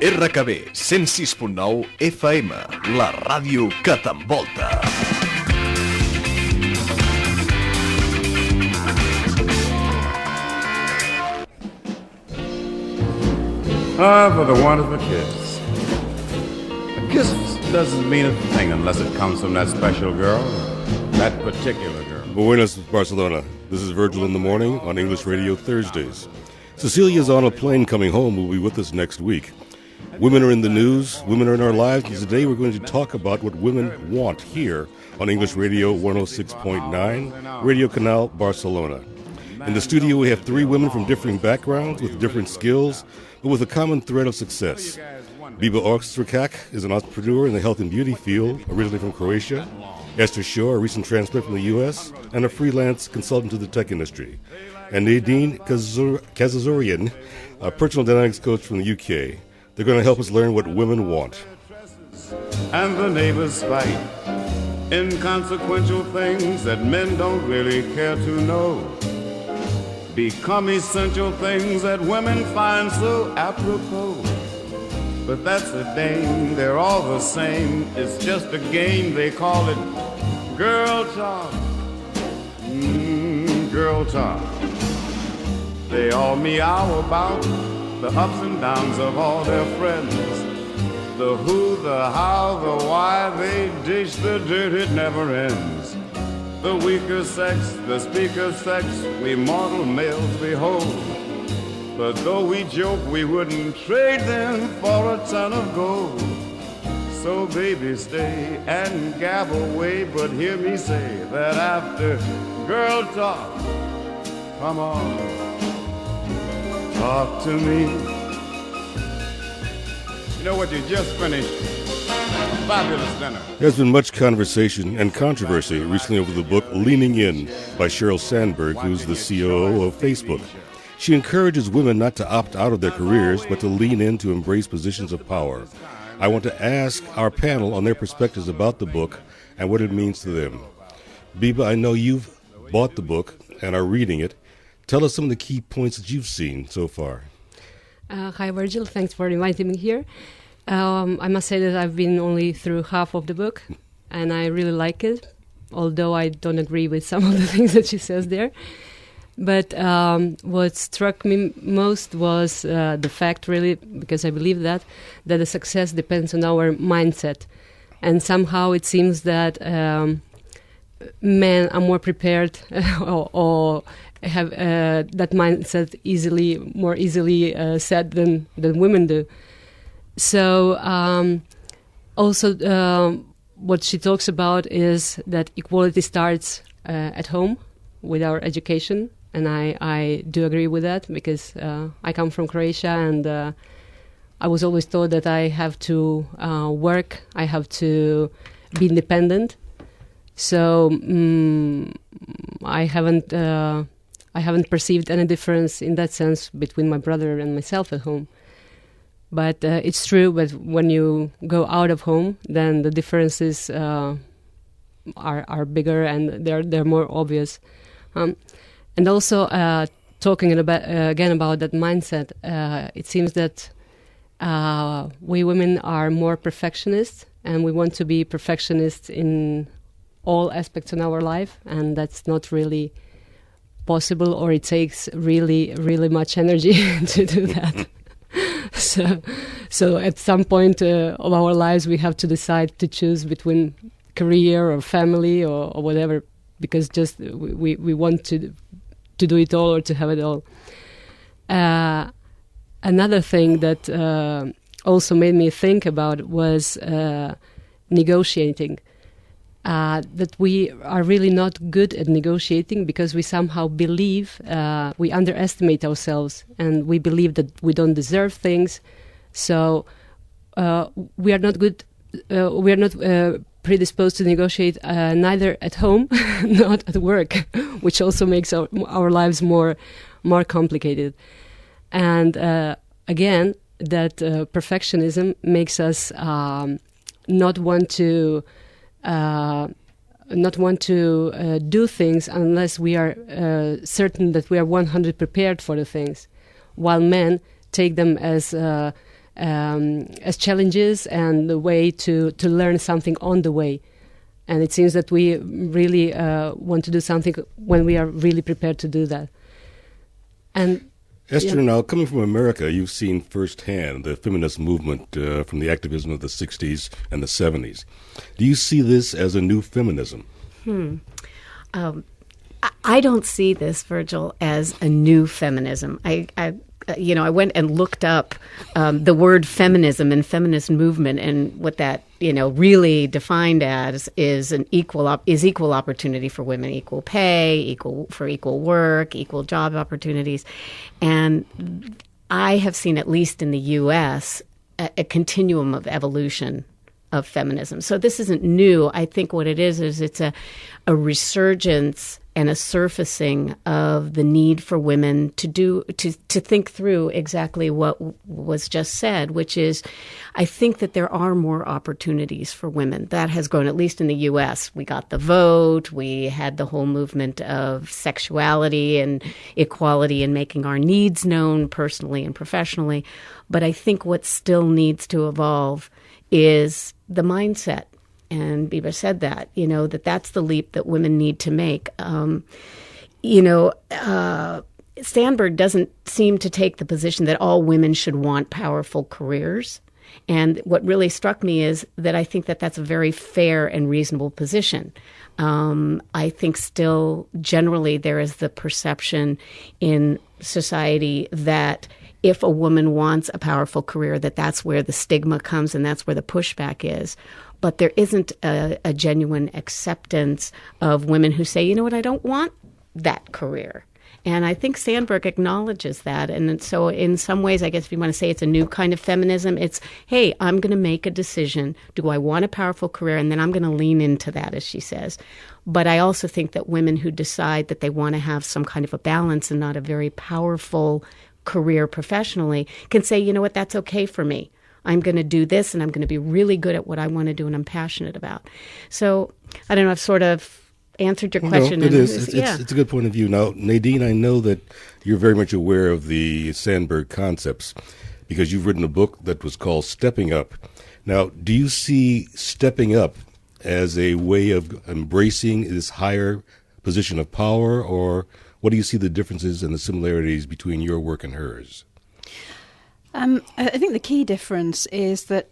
RKB 106.9 FM, la ràdio que t'envolta. For the want of a kiss. A kiss doesn't mean a thing unless it comes from that special girl, that particular girl. Buenas, Barcelona. This is Virgil in the Morning on English Radio Thursdays. Cecilia's on a plane coming home, will be with us next week. Women are in the news, women are in our lives, and today we're going to talk about what women want here on English Radio 106.9, Radio Canal Barcelona. In the studio we have three women from differing backgrounds with different skills, but with a common thread of success. Biba Osrecak is an entrepreneur in the health and beauty field, originally from Croatia. Esther Schorr, a recent transplant from the U.S., and a freelance consultant to the tech industry. And Nadine Kazerounian, a personal dynamics coach from the UK. They're going to help us learn what women want. And the neighbors fight inconsequential things that men don't really care to know. Become essential things that women find so apropos. But that's a dame, they're all the same. It's just a game, they call it girl talk. Girl talk. They all meow about the ups and downs of all their friends. The who, the how, the why, they dish the dirt, it never ends. The weaker sex, the speaker sex, we mortal males behold. But though we joke, we wouldn't trade them for a ton of gold. So baby, stay and gab away, but hear me say that after girl talk, come on, talk to me. You know what you just finished? A fabulous dinner. There's been much conversation and controversy recently over the book Leaning In by Sheryl Sandberg, who's the COO of Facebook. She encourages women not to opt out of their careers, but to lean in to embrace positions of power. I want to ask our panel on their perspectives about the book and what it means to them. Biba, I know you've bought the book and are reading it. Tell us some of the key points that you've seen so far. Hi, Virgil. Thanks for inviting me here. I must say that I've been only through half of the book, and I really like it, although I don't agree with some of the things that she says there. But what struck me most was the fact, really, because I believe that the success depends on our mindset. And somehow it seems that men are more prepared or have that mindset more easily set than women do. So also what she talks about is that equality starts at home with our education. And I do agree with that because I come from Croatia and I was always taught that I have to work, I have to be independent. So I haven't perceived any difference in that sense between my brother and myself at home. But it's true, but when you go out of home, then the differences are bigger and they're more obvious. And also, talking again about that mindset, it seems that we women are more perfectionists, and we want to be perfectionists in all aspects of our life, and that's not really possible, or it takes really, really much energy to do that. So at some point of our lives, we have to decide to choose between career or family or whatever, because just we want to do it all or to have it all. Another thing that also made me think about was negotiating. That we are really not good at negotiating because we somehow believe, we underestimate ourselves and we believe that we don't deserve things. So we are not good, we are not predisposed to negotiate neither at home, not at work, which also makes our lives more complicated. And again, that perfectionism makes us not want to do things unless we are certain that we are 100% prepared for the things, while men take them as as challenges and the way to learn something on the way. And it seems that we really want to do something when we are really prepared to do that. And Esther, now coming from America, you've seen firsthand the feminist movement from the activism of the 60s and the 70s. Do you see this as a new feminism? I don't see this, Virgil, as a new feminism. I went and looked up the word feminism and feminist movement, and what that really defined as is equal opportunity for women, equal pay, equal work, equal job opportunities, and I have seen, at least in the U.S., a continuum of evolution of feminism. So this isn't new. I think what it is it's a resurgence and a surfacing of the need for women to think through exactly what was just said, which is, I think that there are more opportunities for women. That has grown, at least in the U.S. We got the vote. We had the whole movement of sexuality and equality and making our needs known personally and professionally. But I think what still needs to evolve is the mindset. And Biba said that, that's the leap that women need to make. Sandberg doesn't seem to take the position that all women should want powerful careers. And what really struck me is that I think that that's a very fair and reasonable position. I think still generally there is the perception in society that if a woman wants a powerful career, that's where the stigma comes and that's where the pushback is. But there isn't a genuine acceptance of women who say, you know what, I don't want that career. And I think Sandberg acknowledges that. And so in some ways, I guess if you want to say it's a new kind of feminism, it's, hey, I'm going to make a decision. Do I want a powerful career? And then I'm going to lean into that, as she says. But I also think that women who decide that they want to have some kind of a balance and not a very powerful career professionally can say, you know what, that's okay for me. I'm going to do this, and I'm going to be really good at what I want to do and I'm passionate about. So I don't know, I've sort of answered your question. No, it is. It's a good point of view. Now, Nadine, I know that you're very much aware of the Sandberg concepts because you've written a book that was called Stepping Up. Now, do you see stepping up as a way of embracing this higher position of power, or what do you see the differences and the similarities between your work and hers? I think the key difference is that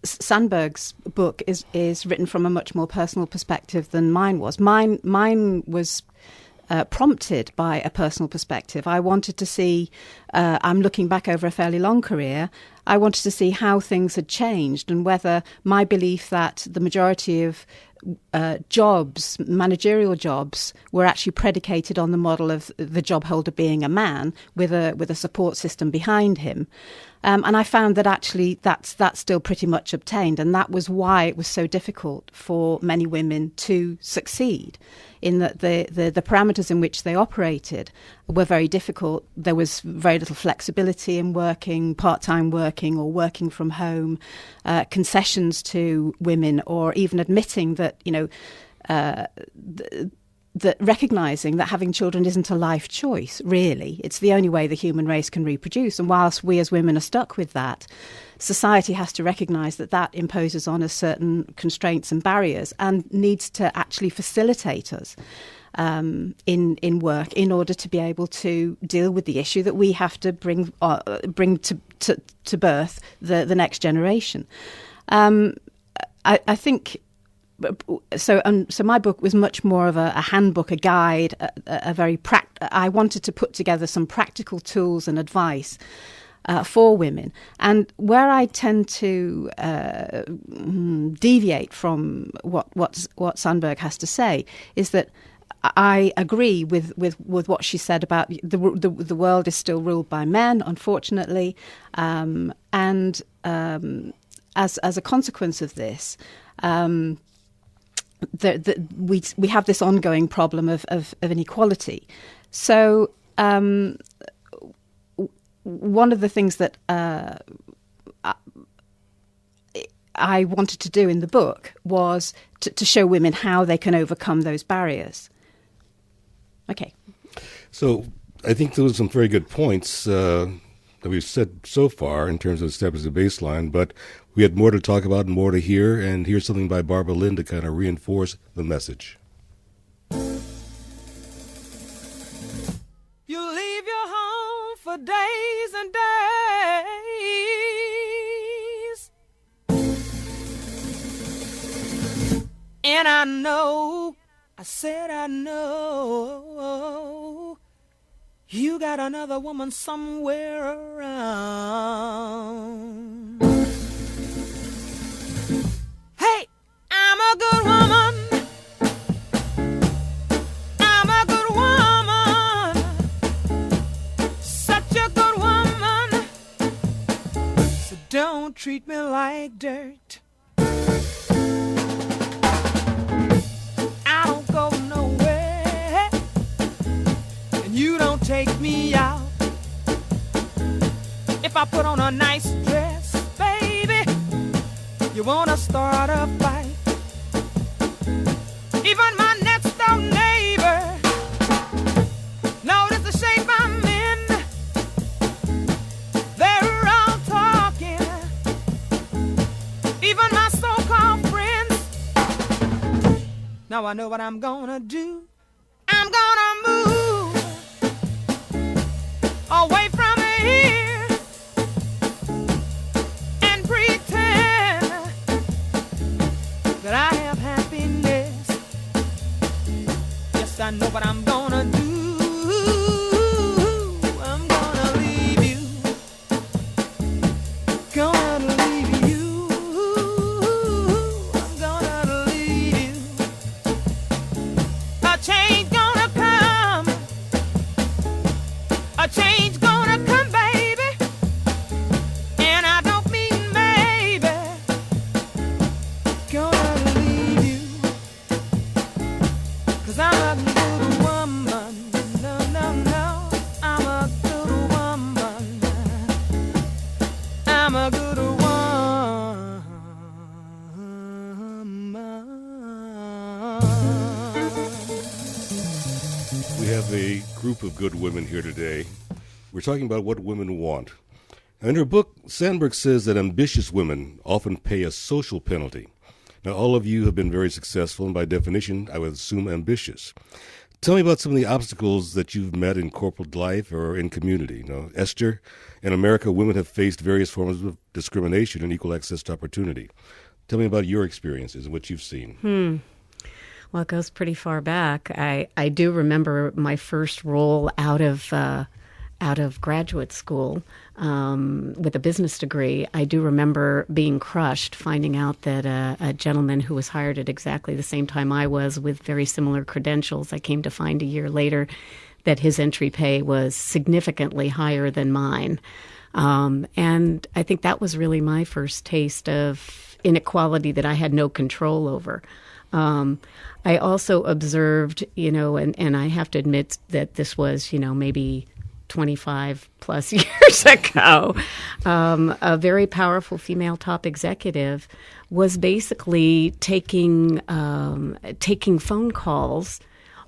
Sandberg's book is written from a much more personal perspective than mine was. Mine was prompted by a personal perspective. I wanted to see, I'm looking back over a fairly long career, I wanted to see how things had changed and whether my belief that the majority of jobs, managerial jobs, were actually predicated on the model of the job holder being a man with a support system behind him. And I found that actually that's still pretty much obtained. And that was why it was so difficult for many women to succeed, in that the parameters in which they operated were very difficult. There was very little flexibility in working, part-time working or working from home, concessions to women, or even admitting that, that recognising that having children isn't a life choice, really. It's the only way the human race can reproduce. And whilst we as women are stuck with that, society has to recognise that imposes on us certain constraints and barriers and needs to actually facilitate us in work in order to be able to deal with the issue that we have to bring to birth the next generation. I think... So my book was much more of a handbook, a guide, I wanted to put together some practical tools and advice for women. And where I tend to deviate from what Sandberg has to say is that I agree with what she said about the world is still ruled by men, unfortunately, and as a consequence of this. We have this ongoing problem of inequality. So one of the things that I wanted to do in the book was to show women how they can overcome those barriers. Okay. So I think those are some very good points. that we've said so far in terms of establishing the baseline, but we had more to talk about and more to hear, and here's something by Barbara Lynn to kind of reinforce the message. You leave your home for days and days, and I know, I know, you got another woman somewhere around. Hey, I'm a good woman. I'm a good woman. Such a good woman. So don't treat me like dirt. I don't go nowhere, and you don't take me out. If I put on a nice dress, baby, you wanna start a fight. Even my next door neighbor notice the shape I'm in. They're all talking. Even my so-called friends. Now I know what I'm gonna do. I'm gonna move away from here and pretend that I have happiness. Yes, I know what I'm gonna do. I'm gonna leave you. Gonna leave you. I'm gonna leave you. A change gonna come. A change gonna come, baby. And I don't mean maybe. Gonna leave you. 'Cause I'm a good woman. No, no, no. I'm a good woman. I'm a good woman. We have a group of good women here today. We're talking about what women want. In her book, Sandberg says that ambitious women often pay a social penalty. Now, all of you have been very successful, and by definition, I would assume ambitious. Tell me about some of the obstacles that you've met in corporate life or in community. Esther, in America, women have faced various forms of discrimination and equal access to opportunity. Tell me about your experiences and what you've seen. Well, it goes pretty far back. I do remember my first role out of graduate school with a business degree. I do remember being crushed, finding out that a gentleman who was hired at exactly the same time I was with very similar credentials, I came to find a year later that his entry pay was significantly higher than mine. And I think that was really my first taste of inequality that I had no control over. I also observed, and I have to admit that this was, maybe 25 plus years ago, a very powerful female top executive was basically taking phone calls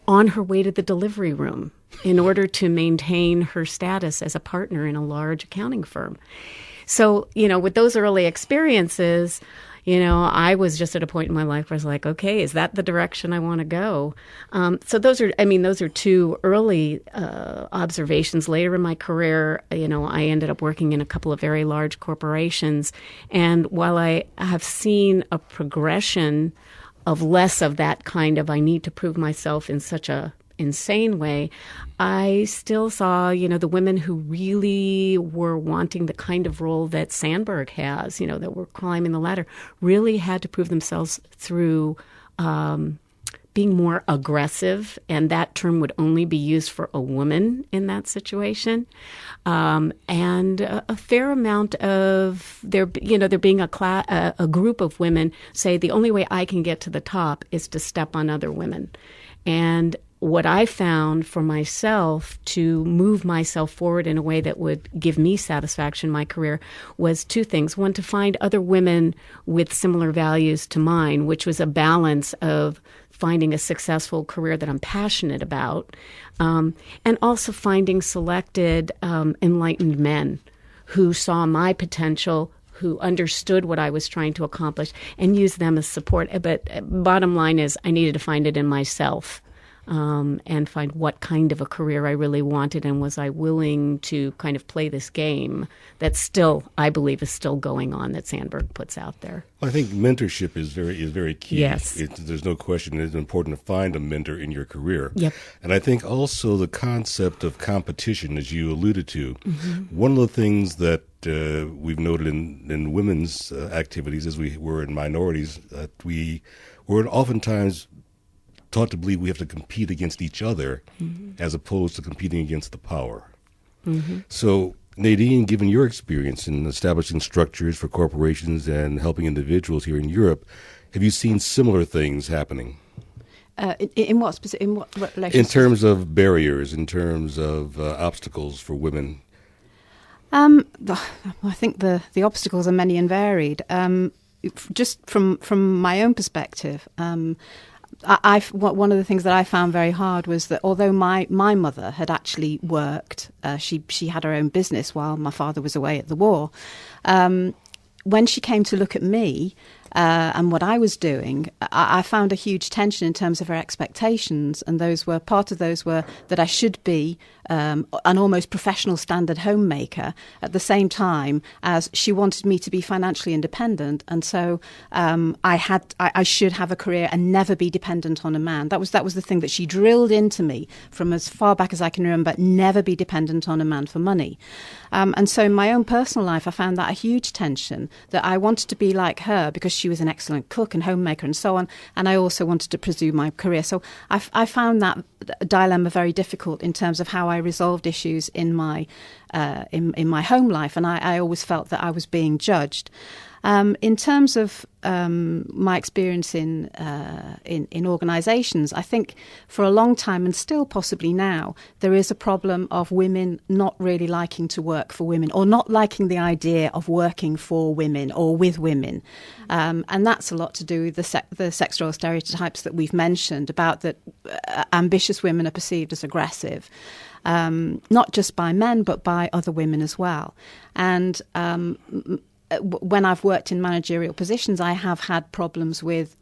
on her way to the delivery room in order to maintain her status as a partner in a large accounting firm. So, with those early experiences, I was just at a point in my life where I was like, okay, is that the direction I want to go? So those are two early observations. Later in my career, I ended up working in a couple of very large corporations. And while I have seen a progression of less of that kind of I need to prove myself in such a insane way, I still saw, the women who really were wanting the kind of role that Sandberg has, that were climbing the ladder, really had to prove themselves through being more aggressive, and that term would only be used for a woman in that situation. And a fair amount of there being a group of women say the only way I can get to the top is to step on other women. And what I found for myself to move myself forward in a way that would give me satisfaction in my career was two things. One, to find other women with similar values to mine, which was a balance of finding a successful career that I'm passionate about, and also finding selected, enlightened men who saw my potential, who understood what I was trying to accomplish, and use them as support. But bottom line is I needed to find it in myself. And find what kind of a career I really wanted, and was I willing to kind of play this game that still, I believe, is still going on, that Sandberg puts out there. I think mentorship is very key. Yes. There's no question it's important to find a mentor in your career. Yep. And I think also the concept of competition, as you alluded to, one of the things that we've noted in women's activities as we were in minorities, that we were oftentimes taught to believe we have to compete against each other as opposed to competing against the power. So, Nadine, given your experience in establishing structures for corporations and helping individuals here in Europe, have you seen similar things happening? In what specific? In what relation? In terms of barriers, in terms of obstacles for women? I think the obstacles are many and varied. Just from my own perspective, one of the things that I found very hard was that although my mother had actually worked, she had her own business while my father was away at the war. When she came to look at me and what I was doing, I found a huge tension in terms of her expectations, and part of those were that I should be an almost professional standard homemaker at the same time as she wanted me to be financially independent, and so I should have a career and never be dependent on a man. That was the thing that she drilled into me from as far back as I can remember. Never be dependent on a man for money, and so in my own personal life, I found that a huge tension, that I wanted to be like her because she was an excellent cook and homemaker and so on, and I also wanted to pursue my career. So I found that dilemma very difficult in terms of how I resolved issues in my home life, and I always felt that I was being judged. In terms of my experience in organisations, I think for a long time, and still possibly now, there is a problem of women not really liking to work for women, or not liking the idea of working for women or with women. And that's a lot to do with the sex role stereotypes that we've mentioned, about that ambitious women are perceived as aggressive. Not just by men, but by other women as well. And when I've worked in managerial positions, I have had problems with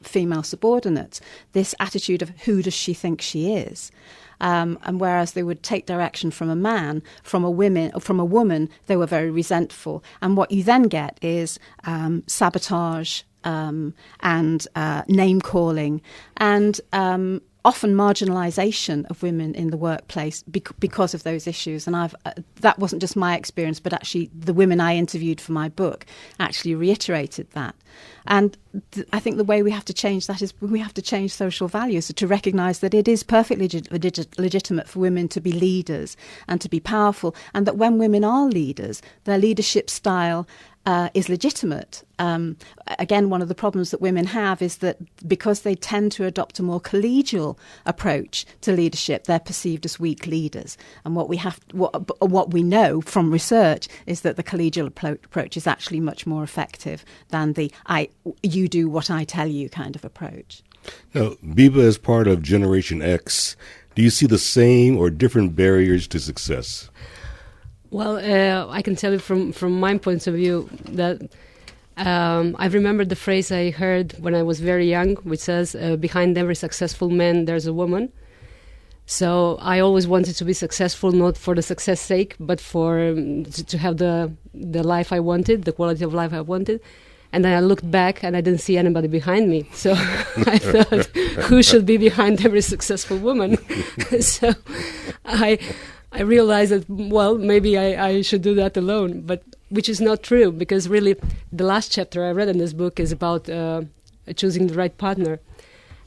female subordinates, this attitude of who does she think she is? And whereas they would take direction from a man, from a woman, they were very resentful. And what you then get is sabotage and name calling and often marginalisation of women in the workplace because of those issues. And that wasn't just my experience, but actually the women I interviewed for my book actually reiterated that. And I think the way we have to change that is we have to change social values to recognise that it is perfectly legitimate for women to be leaders and to be powerful, and that when women are leaders, their leadership style is legitimate. Again, one of the problems that women have is that because they tend to adopt a more collegial approach to leadership, they're perceived as weak leaders. And what we know from research is that the collegial approach is actually much more effective than the you do what I tell you kind of approach. Now, Biba is part of Generation X. Do you see the same or different barriers to success? Well, I can tell you from my point of view that I remember the phrase I heard when I was very young, which says, behind every successful man, there's a woman. So I always wanted to be successful, not for the success sake, but for to have the life I wanted, the quality of life I wanted. And then I looked back and I didn't see anybody behind me. So I thought, who should be behind every successful woman? So I realized that, well, maybe I should do that alone, but which is not true, because really the last chapter I read in this book is about choosing the right partner.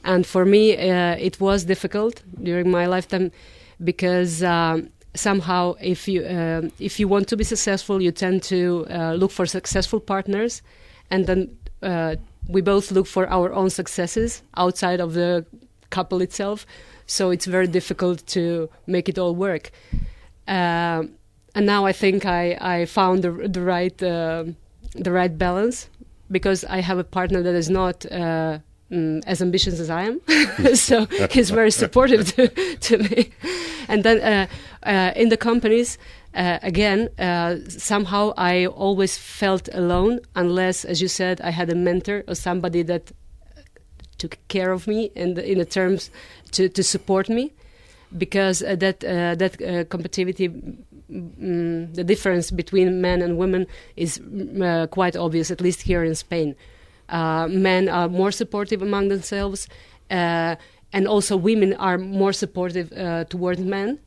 And for me, it was difficult during my lifetime because somehow if you want to be successful, you tend to look for successful partners, and then we both look for our own successes outside of the couple itself. So it's very difficult to make it all work. And now I think I found the right balance, because I have a partner that is not as ambitious as I am. So he's very supportive to me. And then in the companies, again, somehow I always felt alone unless, as you said, I had a mentor or somebody that took care of me in the terms to support me, because that competitivity, the difference between men and women is quite obvious, at least here in Spain. Men are more supportive among themselves, and also women are more supportive toward men.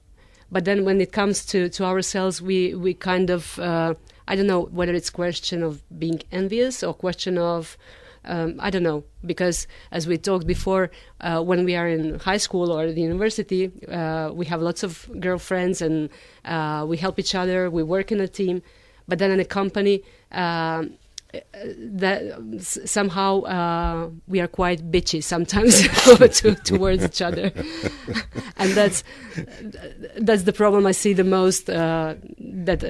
But then when it comes to ourselves, we kind of, I don't know whether it's question of being envious or question of, I don't know, because as we talked before, when we are in high school or the university, we have lots of girlfriends and we help each other, we work in a team. But then in a company, that somehow we are quite bitchy sometimes towards each other, and that's the problem I see the most. That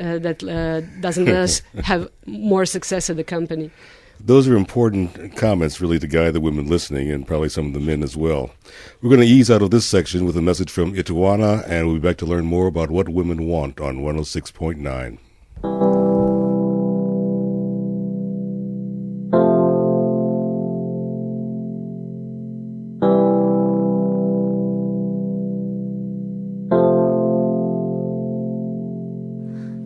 doesn't let us have more success at the company. Those are important comments, really, to guide the women listening and probably some of the men as well. We're going to ease out of this section with a message from Ituana, and we'll be back to learn more about what women want on 106.9.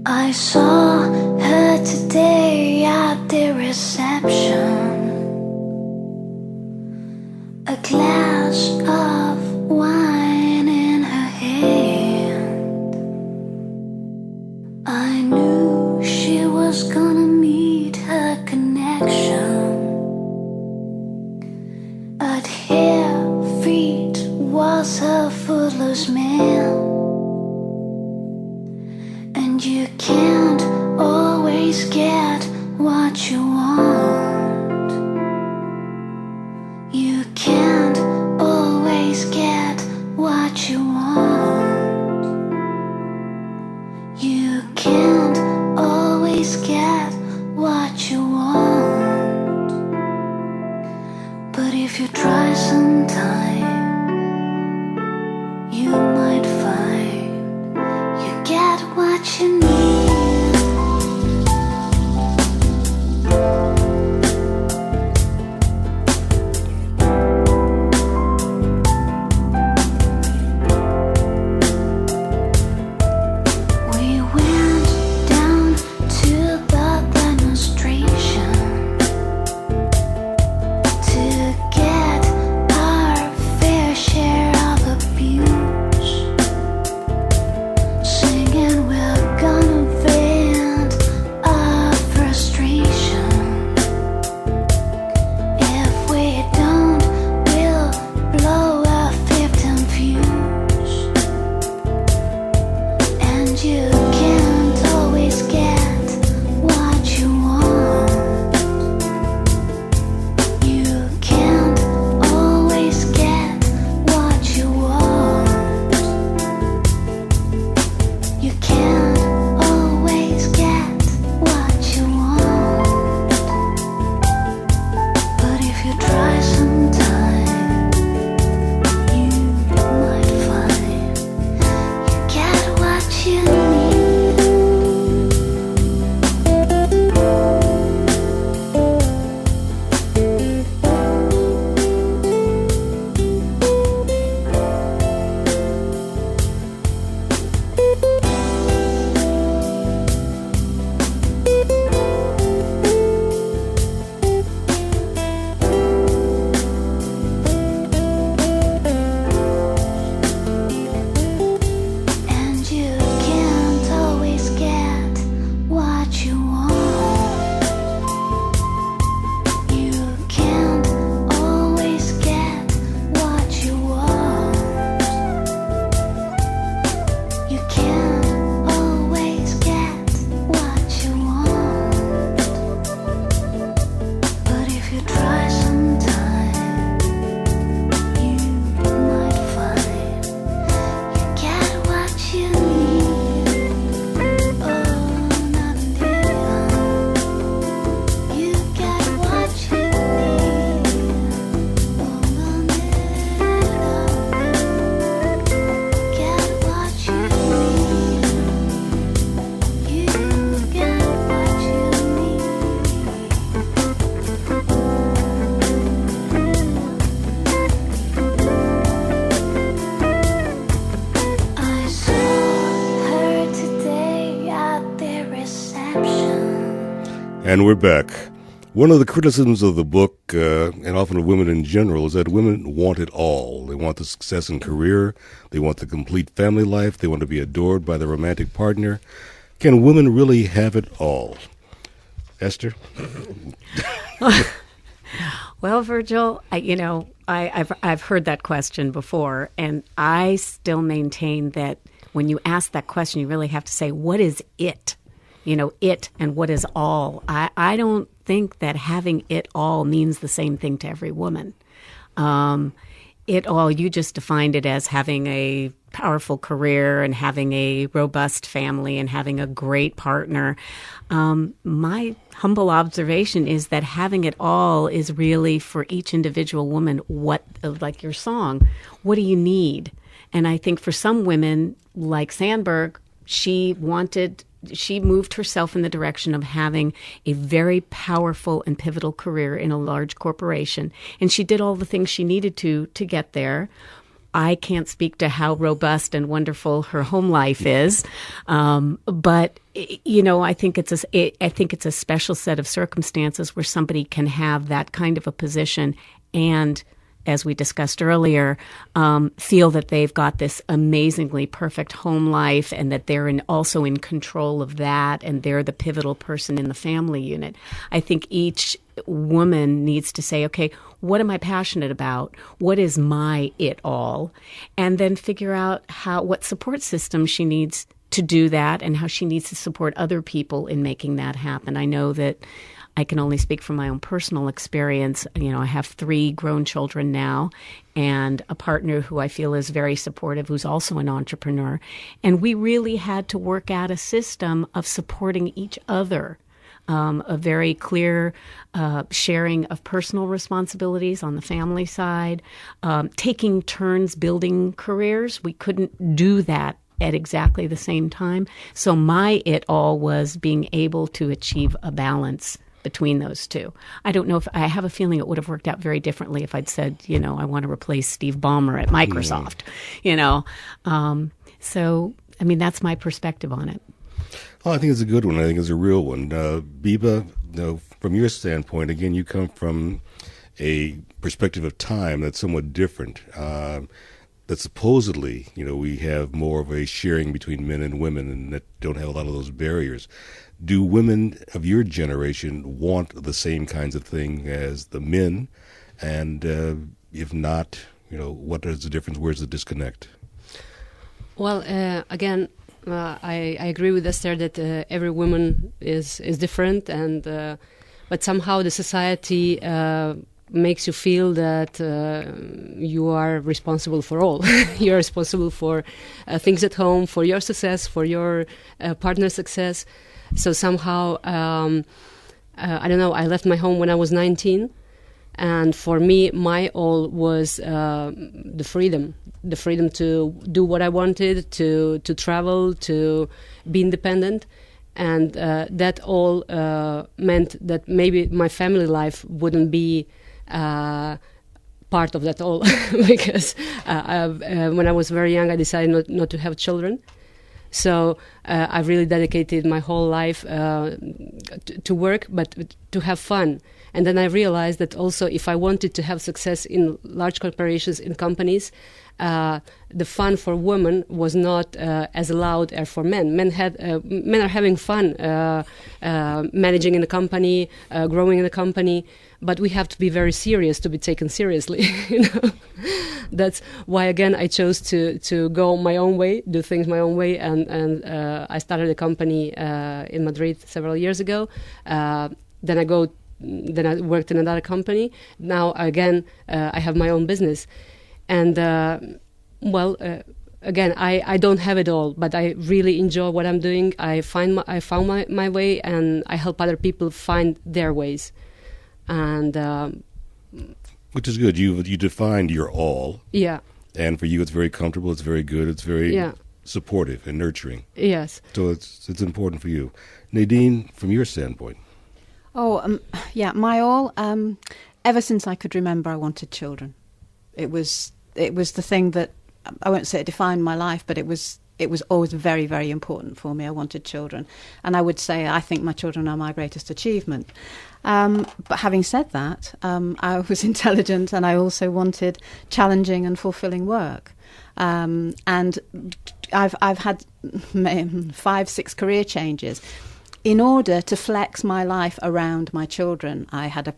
I saw her today at the reception, a glass of wine in her hand. I knew she was gonna meet her connection. At her feet was her footloose man. And you can't always get what you want. You can't always get what you want. You can't always get what you want. But if you try sometime, you might find you get what you need. We went down to the demonstration to get our fair share of abuse. Singing, we're gonna vent our frustration. If we don't, we'll blow a 15 fuse. And you can't always get what you want. You can't always get what you want. You can't always get what you want. But if you try sometime, you might find you get what you need. And you can't always get what you want. You can't always get what you want. You can't always get what you want. And we're back. One of the criticisms of the book, and often of women in general, is that women want it all. They want the success in career. They want the complete family life. They want to be adored by their romantic partner. Can women really have it all? Esther? Well, Virgil, I've heard that question before, and I still maintain that when you ask that question, you really have to say, what is it? It and what is all. I don't think that having it all means the same thing to every woman. It all, you just defined it as having a powerful career and having a robust family and having a great partner. My humble observation is that having it all is really for each individual woman, like your song, what do you need? And I think for some women, like Sandberg, she moved herself in the direction of having a very powerful and pivotal career in a large corporation. And she did all the things she needed to get there. I can't speak to how robust and wonderful her home life is, but I think it's a special set of circumstances where somebody can have that kind of a position and, as we discussed earlier, feel that they've got this amazingly perfect home life and that they're also in control of that and they're the pivotal person in the family unit. I think each woman needs to say, okay, what am I passionate about? What is my it all? And then figure out what support system she needs to do that and how she needs to support other people in making that happen. I know that I can only speak from my own personal experience. I have 3 grown children now and a partner who I feel is very supportive, who's also an entrepreneur. And we really had to work out a system of supporting each other, a very clear sharing of personal responsibilities on the family side, taking turns building careers. We couldn't do that at exactly the same time. So my it all was being able to achieve a balance between those two. I don't know if I have a feeling it would have worked out very differently if I'd said, I want to replace Steve Ballmer at Microsoft, So, that's my perspective on it. Oh, I think it's a good one. I think it's a real one. Biba, from your standpoint, again, you come from a perspective of time that's somewhat different. That supposedly, we have more of a sharing between men and women and that don't have a lot of those barriers. Do women of your generation want the same kinds of thing as the men? And if not, what is the difference? Where's the disconnect? Well, again, I agree with Esther that every woman is different, and but somehow the society makes you feel that you are responsible for all. You're responsible for things at home, for your success, for your partner's success. So somehow, I don't know, I left my home when I was 19. And for me, my all was the freedom to do what I wanted, to travel, to be independent. And that all meant that maybe my family life wouldn't be part of that all. Because when I was very young, I decided not to have children. So I really dedicated my whole life to work, but to have fun. And then I realized that also if I wanted to have success in large corporations, in companies, the fun for women was not as allowed as for men. Men are having fun managing in a company, growing in a company, but we have to be very serious to be taken seriously. That's why again I chose to go my own way, do things my own way, and I started a company in Madrid several years ago. Then I worked in another company. Now again I have my own business. And, again, I don't have it all, but I really enjoy what I'm doing. I found my way, and I help other people find their ways. And which is good. You defined your all. Yeah. And for you, it's very comfortable. It's very good. It's very supportive and nurturing. Yes. So it's important for you. Nadine, from your standpoint. My all. Ever since I could remember, I wanted children. It was the thing that, I won't say it defined my life, but it was it was always very, very important for me. I wanted children. And I would say I think my children are my greatest achievement. But having said that, I was intelligent, and I also wanted challenging and fulfilling work. And I've had 5-6 career changes in order to flex my life around my children. I had a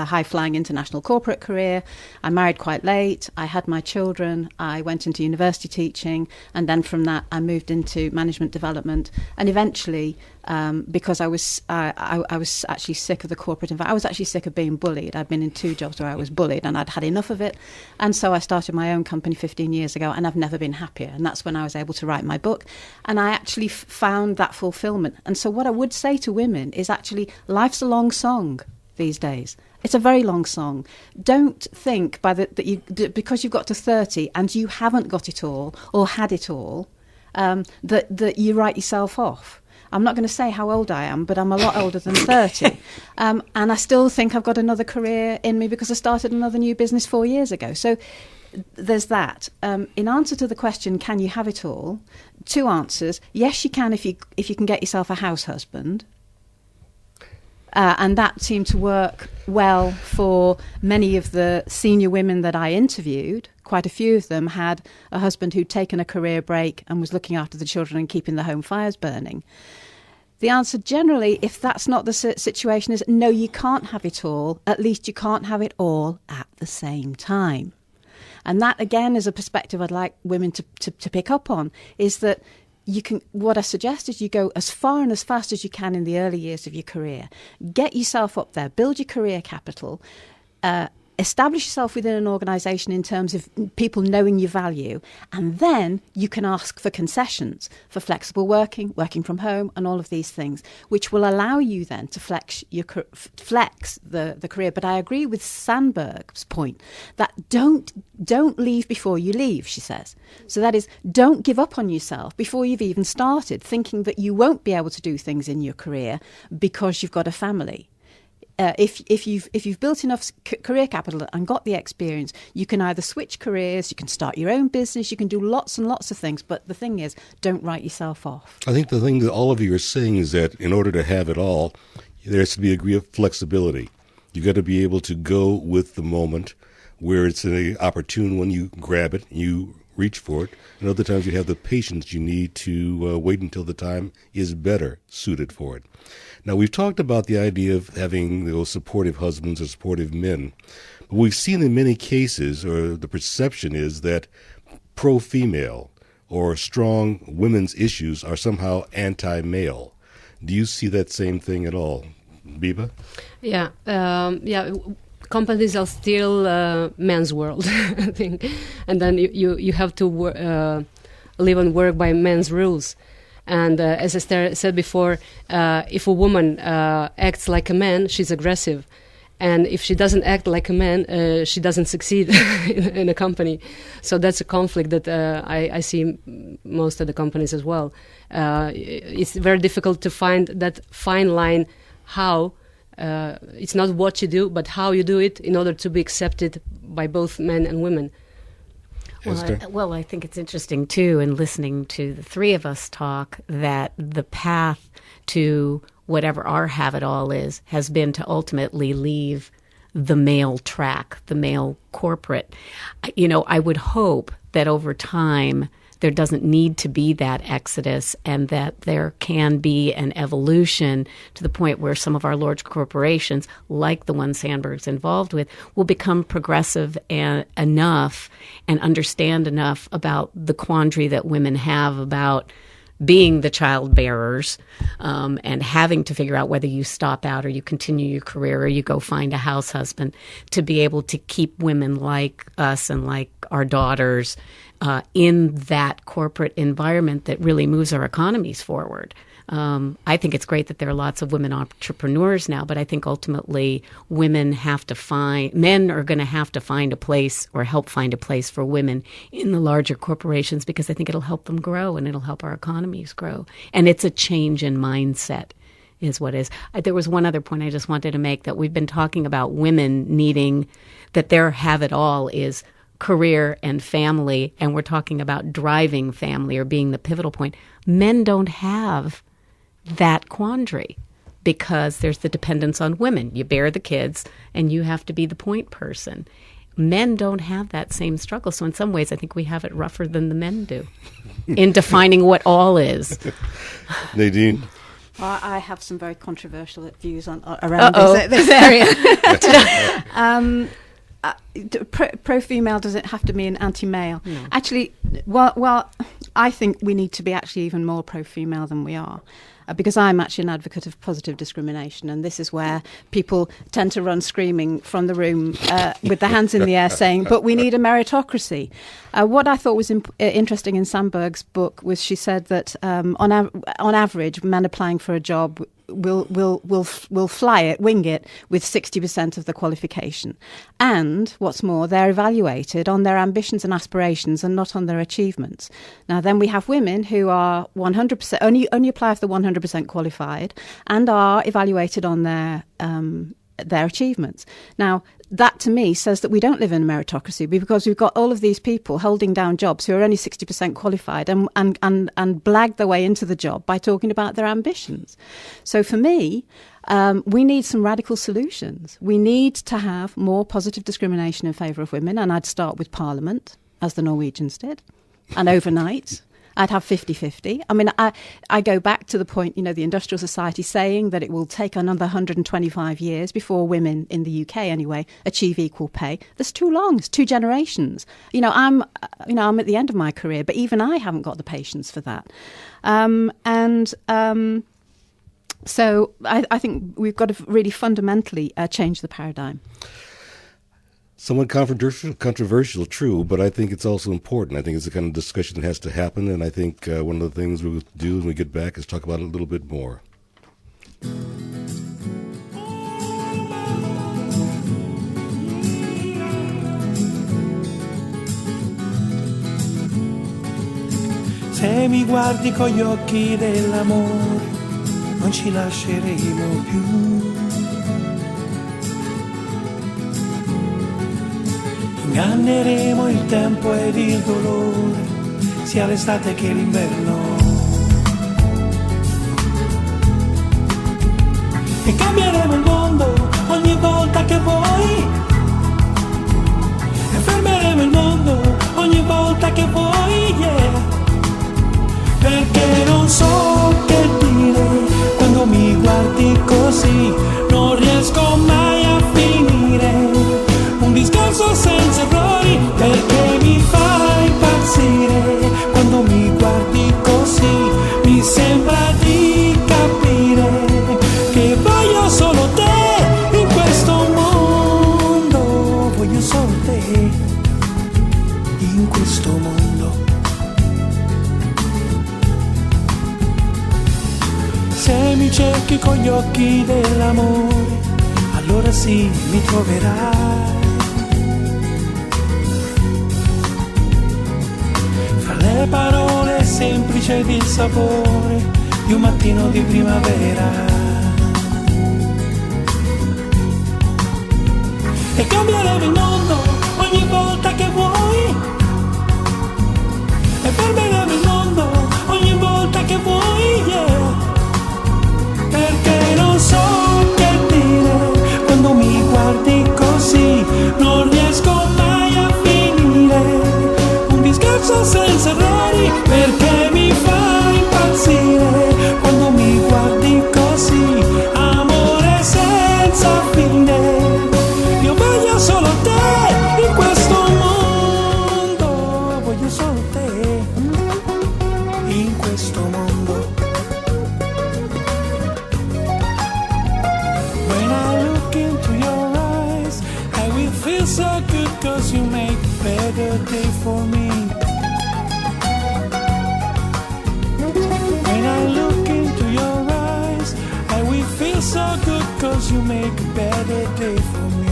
high-flying international corporate career. I married quite late. I had my children. I went into university teaching, and then from that I moved into management development. And eventually, because I was actually sick of the corporate environment, I was actually sick of being bullied. I'd been in 2 jobs where I was bullied, and I'd had enough of it. And so I started my own company 15 years ago, and I've never been happier. And that's when I was able to write my book, and I actually found that fulfillment. And so what I would say to women is actually, life's a long song these days. It's a very long song. Don't think because you've got to 30 and you haven't got it all or had it all, that you write yourself off. I'm not going to say how old I am, but I'm a lot older than 30. And I still think I've got another career in me because I started another new business 4 years ago. So there's that. In answer to the question, can you have it all? 2 answers. Yes, you can if you can get yourself a house husband. And that seemed to work well for many of the senior women that I interviewed. Quite a few of them had a husband who'd taken a career break and was looking after the children and keeping the home fires burning. The answer generally, if that's not the situation, is no, you can't have it all. At least you can't have it all at the same time. And that, again, is a perspective I'd like women to pick up on, is that what I suggest is you go as far and as fast as you can in the early years of your career. Get yourself up there, build your career capital, establish yourself within an organisation in terms of people knowing your value, and then you can ask for concessions for flexible working from home, and all of these things, which will allow you then to flex the career. But I agree with Sandberg's point that don't leave before you leave, she says. So that is, don't give up on yourself before you've even started, thinking that you won't be able to do things in your career because you've got a family. If you've built enough career capital and got the experience, you can either switch careers, you can start your own business, you can do lots and lots of things. But the thing is, don't write yourself off. I think the thing that all of you are saying is that in order to have it all, there has to be a degree of flexibility. You've got to be able to go with the moment where it's an opportune when you grab it, you reach for it, and other times you have the patience you need to wait until the time is better suited for it. Now, we've talked about the idea of having those supportive husbands or supportive men. But we've seen in many cases, or the perception is that pro-female or strong women's issues are somehow anti-male. Do you see that same thing at all, Biba? Yeah. Companies are still men's world, I think. And then you have to live and work by men's rules. And as Esther said before, if a woman acts like a man, she's aggressive. And if she doesn't act like a man, she doesn't succeed in a company. So that's a conflict that I see most of the companies as well. It's very difficult to find that fine line how it's not what you do, but how you do it in order to be accepted by both men and women. Well, I think it's interesting, too, in listening to the three of us talk, that the path to whatever our have-it-all is has been to ultimately leave the male track, the male corporate. I would hope that over time there doesn't need to be that exodus, and that there can be an evolution to the point where some of our large corporations, like the one Sandberg's involved with, will become progressive enough and understand enough about the quandary that women have about being the child bearers, and having to figure out whether you stop out or you continue your career or you go find a house husband, to be able to keep women like us and like our daughters in that corporate environment that really moves our economies forward. I think it's great that there are lots of women entrepreneurs now, but I think ultimately men are going to have to find a place, or help find a place for women in the larger corporations, because I think it'll help them grow and it'll help our economies grow. And it's a change in mindset is what is. There was one other point I just wanted to make, that we've been talking about women needing, that their have-it-all is career and family, and we're talking about driving family or being the pivotal point, men don't have that quandary because there's the dependence on women. You bear the kids, and you have to be the point person. Men don't have that same struggle. So in some ways, I think we have it rougher than the men do in defining what all is. Nadine? I have some very controversial views around this area. Pro-female doesn't have to mean anti-male. No. Actually, well, I think we need to be actually even more pro-female than we are. Because I'm actually an advocate of positive discrimination, and this is where people tend to run screaming from the room with their hands in the air saying, but we need a meritocracy. What I thought was interesting in Sandberg's book was she said that on average, men applying for a job will fly it, wing it, with 60% of the qualification. And what's more, they're evaluated on their ambitions and aspirations and not on their achievements. Now, then we have women who are 100% only apply if they're 100% qualified and are evaluated on their achievements. Now, that to me says that we don't live in a meritocracy, because we've got all of these people holding down jobs who are only 60% qualified and blag their way into the job by talking about their ambitions. So for me, we need some radical solutions. We need to have more positive discrimination in favour of women, and I'd start with Parliament, as the Norwegians did, and overnight. I'd have 50-50. I mean, I go back to the point, the Industrial Society saying that it will take another 125 years before women, in the UK anyway, achieve equal pay. That's too long. It's 2 generations. I'm at the end of my career, but even I haven't got the patience for that. So I think we've got to really fundamentally change the paradigm. Somewhat controversial, true, but I think it's also important. I think it's the kind of discussion that has to happen, and I think one of the things we'll do when we get back is talk about it a little bit more. Se mi guardi con gli occhi dell'amore, non ci lasceremo più. Inganneremo il tempo ed il dolore, sia l'estate che l'inverno. E cambieremo il mondo ogni volta che vuoi. E fermeremo il mondo ogni volta che vuoi, yeah. Perché non so che dire quando mi guardi così, non riesco mai a finire. Un discorso senza errori, perché mi fai impazzire. Quando mi guardi così, mi sembra di capire che voglio solo te in questo mondo. Voglio solo te in questo mondo. Se mi cerchi con gli occhi dell'amore, allora sì, mi troverai. Le parole semplici ed il sapore di un mattino di primavera. E cambieremo il mondo ogni volta che vuoi. E fermeremo il mondo ogni volta che vuoi, yeah. Perché non so che dire quando mi guardi così, non riesco mai a finire. Discorso senza errori, perché mi fa impazzire. Quando mi guardi così, amore senza fine. Io voglio solo te in questo mondo. Voglio solo te in questo mondo. When I look into your eyes, I will feel so good, 'cause you make a better day for me. So good, 'cause you make a better day for me.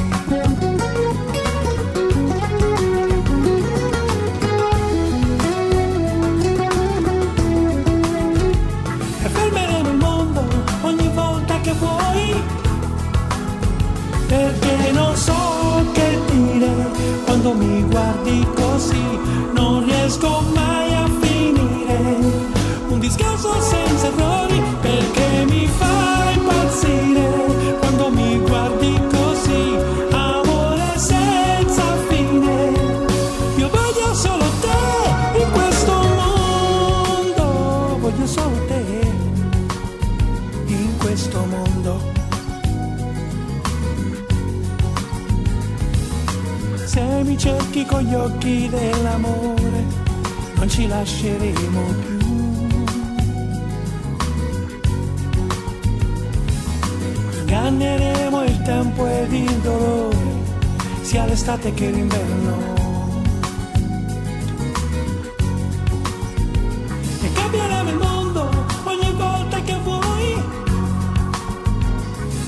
E fermeremo il mondo ogni volta che vuoi, perché non so che dire quando quando mi guardi così, non riesco mai a finire. Un discorso senza errori, perché mi fa impazzire. Quando mi guardi così, amore senza fine. Io voglio solo te in questo mondo, voglio solo te in questo mondo. Se mi cerchi con gli occhi dell'amore, non ci lasceremo più. Inganneremo il tempo ed il dolore, sia l'estate che l'inverno. E cambieremo il mondo ogni volta che vuoi.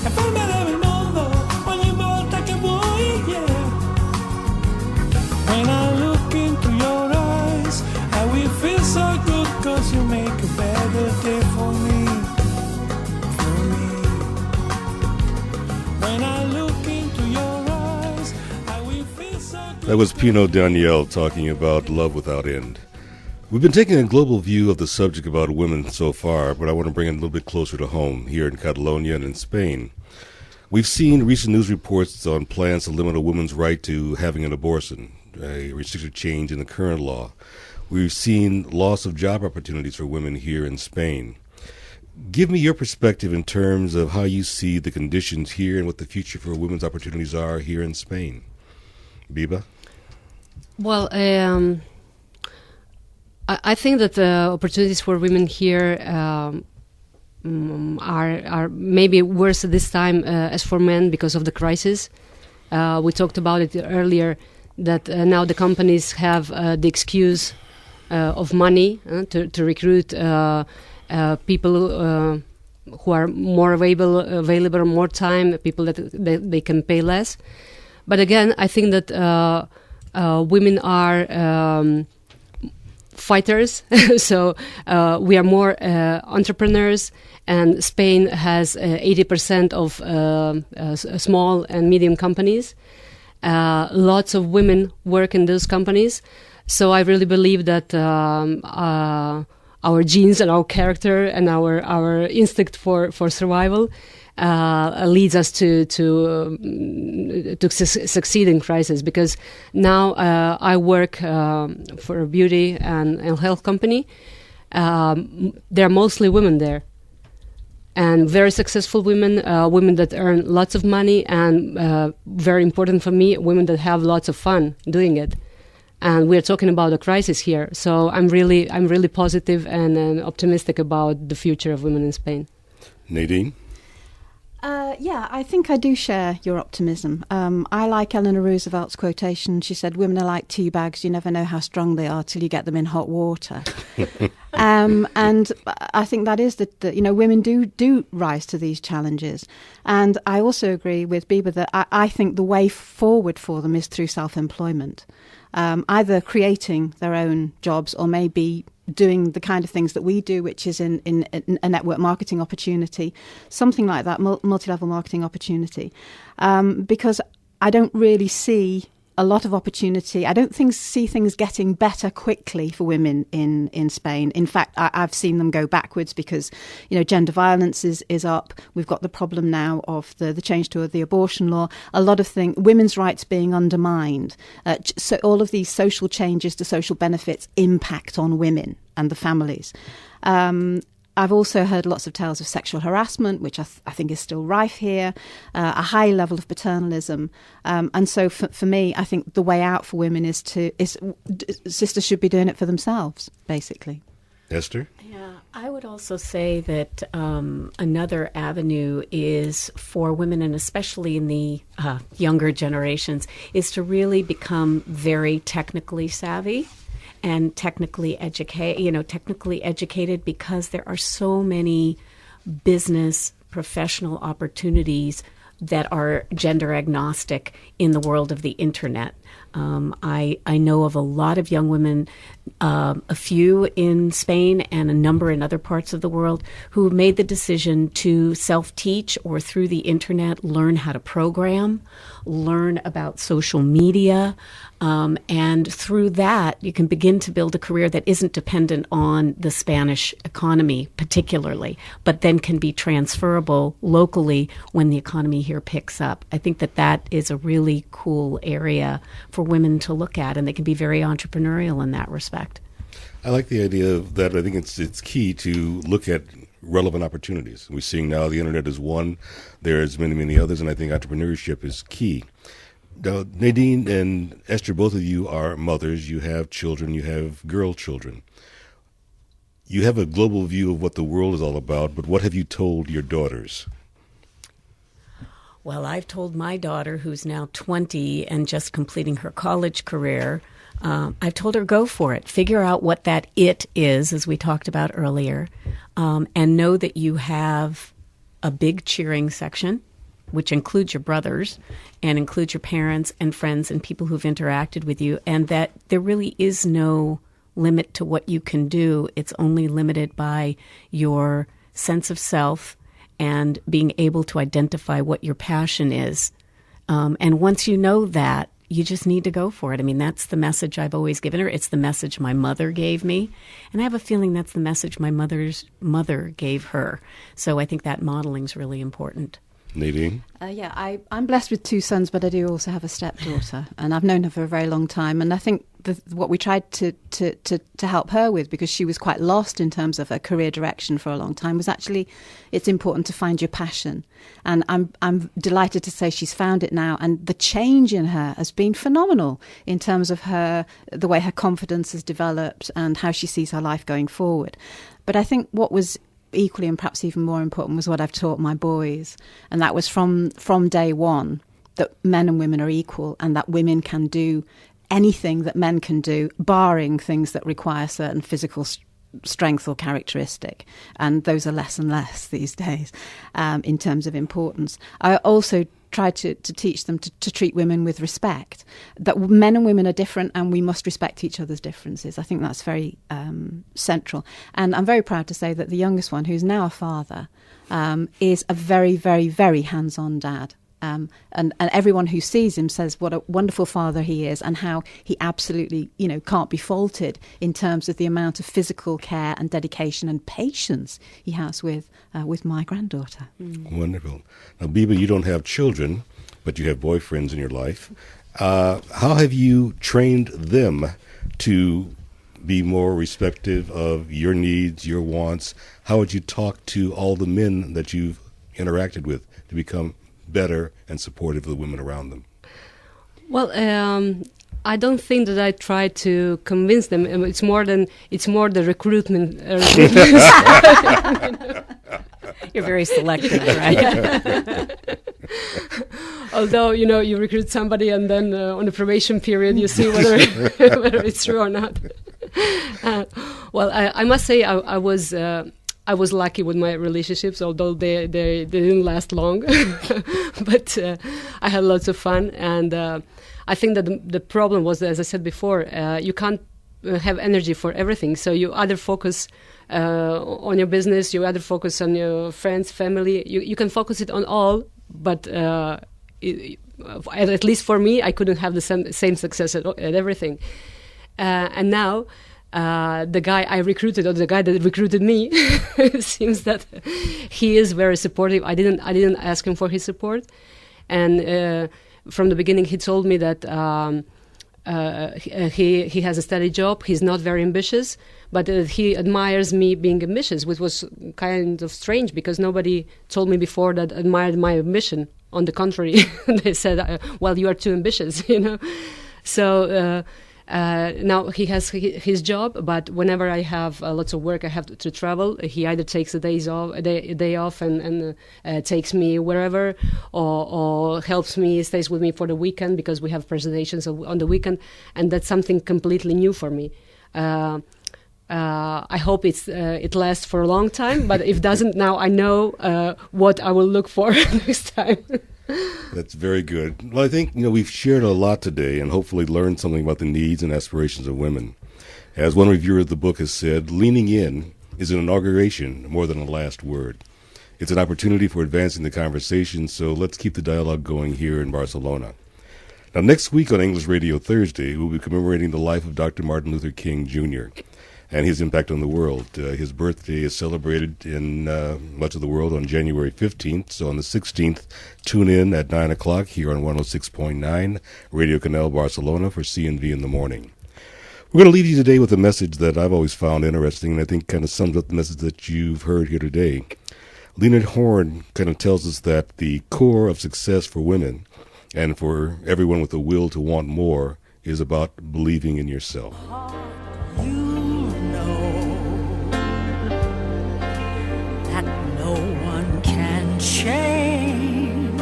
E fermeremo il mondo ogni volta che vuoi, yeah. When I look into your eyes, I will feel so good, 'cause you make a better day for me, for me. When I look into your eyes, I will feel so good. That was Pino Daniel talking about love without end. We've been taking a global view of the subject about women so far, but I want to bring it a little bit closer to home, here in Catalonia and in Spain. We've seen recent news reports on plans to limit a woman's right to having an abortion, a restrictive change in the current law. We've seen loss of job opportunities for women here in Spain. Give me your perspective in terms of how you see the conditions here and what the future for women's opportunities are here in Spain. Biba? Well, I think that the opportunities for women here are maybe worse this time as for men because of the crisis. We talked about it earlier, that now the companies have the excuse of money to recruit people who are more available more time, people that they can pay less. But again, I think that women are fighters, so we are more entrepreneurs, and Spain has 80% of small and medium companies. Lots of women work in those companies, so I really believe that our genes and our character and our instinct for survival leads us to succeed in crisis. Because now I work for a beauty and health company. There are mostly women there, and very successful women, women that earn lots of money, and very important for me, women that have lots of fun doing it. And we're talking about a crisis here, so I'm really positive and optimistic about the future of women in Spain. Nadine? Yeah, I think I do share your optimism. I like Eleanor Roosevelt's quotation. She said, "Women are like tea bags. You never know how strong they are till you get them in hot water." And I think that is that women do rise to these challenges. And I also agree with Biba that I think the way forward for them is through self-employment, either creating their own jobs or maybe doing the kind of things that we do, which is in a network marketing opportunity, something like that, multi-level marketing opportunity. Because I don't really see a lot of opportunity. I don't see things getting better quickly for women in Spain. In fact, I've seen them go backwards because, gender violence is up. We've got the problem now of the change to the abortion law. A lot of women's rights being undermined. So all of these social changes to social benefits impact on women and the families. I've also heard lots of tales of sexual harassment, which I think is still rife here, a high level of paternalism. And so for me, I think the way out for women is sisters should be doing it for themselves, basically. Esther? Yeah, I would also say that another avenue is for women, and especially in the younger generations, is to really become very technically savvy and technically educated, because there are so many business professional opportunities that are gender agnostic in the world of the internet. I know of a lot of young women, a few in Spain and a number in other parts of the world, who made the decision to self-teach or through the internet learn how to program, learn about social media, and through that you can begin to build a career that isn't dependent on the Spanish economy particularly, but then can be transferable locally when the economy here picks up. I think that is a really cool area for women to look at, and they can be very entrepreneurial in that respect. I like the idea of that. I think it's key to look at relevant opportunities. We're seeing now the internet is one. There's many, many others, and I think entrepreneurship is key. Now, Nadine and Esther, both of you are mothers. You have children. You have girl children. You have a global view of what the world is all about, but what have you told your daughters? Well, I've told my daughter, who's now 20 and just completing her college career, I've told her, go for it. Figure out what that it is, as we talked about earlier, and know that you have a big cheering section, which includes your brothers and includes your parents and friends and people who've interacted with you, and that there really is no limit to what you can do. It's only limited by your sense of self and being able to identify what your passion is. And once you know that, you just need to go for it. I mean, that's the message I've always given her. It's the message my mother gave me. And I have a feeling that's the message my mother's mother gave her. So I think that modeling is really important. Nadine? I'm blessed with two sons, but I do also have a stepdaughter, and I've known her for a very long time. And I think what we tried to help her with, because she was quite lost in terms of her career direction for a long time, was actually it's important to find your passion. And I'm delighted to say she's found it now, and the change in her has been phenomenal in terms of the way her confidence has developed and how she sees her life going forward. But I think what was equally and perhaps even more important was what I've taught my boys, and that was from day one, that men and women are equal and that women can do anything that men can do, barring things that require certain physical strength or characteristic, and those are less and less these days in terms of importance. I also try to teach them to treat women with respect, that men and women are different and we must respect each other's differences. I think that's very central. And I'm very proud to say that the youngest one, who's now a father, is a very, very, very hands-on dad. And everyone who sees him says what a wonderful father he is, and how he absolutely, can't be faulted in terms of the amount of physical care and dedication and patience he has with my granddaughter. Wonderful. Now, Biba, you don't have children, but you have boyfriends in your life. How have you trained them to be more respective of your needs, your wants? How would you talk to all the men that you've interacted with to become better and supportive of the women around them? Well, I don't think that I try to convince them. It's more the recruitment. You're very selective, right? Although, you recruit somebody and then on the probation period you see whether it's true or not. Well, I must say I was lucky with my relationships, although they didn't last long. But I had lots of fun, and I think that the problem was, as I said before, you can't have energy for everything. So you either focus on your business, you either focus on your friends, family. You can focus it on all, but at least for me, I couldn't have the same success at everything. And now, the guy I recruited, or the guy that recruited me, it seems that he is very supportive. I didn't ask him for his support, and from the beginning he told me that he has a steady job. He's not very ambitious, but he admires me being ambitious, which was kind of strange because nobody told me before that admired my ambition. On the contrary, they said, "Well, you are too ambitious," So. Now he has his job, but whenever I have lots of work, I have to travel. He either takes a day off and takes me wherever, or helps me, stays with me for the weekend because we have presentations on the weekend, and that's something completely new for me. I hope it lasts for a long time, but if it doesn't, now I know what I will look for next time. That's very good. Well, I think, we've shared a lot today and hopefully learned something about the needs and aspirations of women. As one reviewer of the book has said, leaning in is an inauguration more than a last word. It's an opportunity for advancing the conversation, so let's keep the dialogue going here in Barcelona. Now, next week on English Radio Thursday, we'll be commemorating the life of Dr. Martin Luther King, Jr. and his impact on the world. His birthday is celebrated in much of the world on January 15th, so on the 16th, tune in at 9 o'clock here on 106.9 Radio Canal Barcelona for C&V in the morning. We're going to leave you today with a message that I've always found interesting, and I think kind of sums up the message that you've heard here today. Leonard Horn kind of tells us that the core of success for women and for everyone with a will to want more is about believing in yourself. You know that no one can change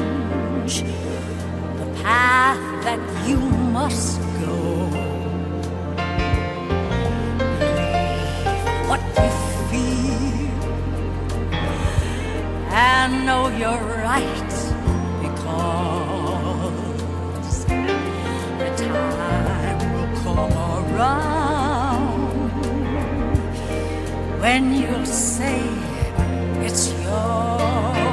the path that you must go. Believe what you feel and know you're right, because the time will come around when you'll say it's yours.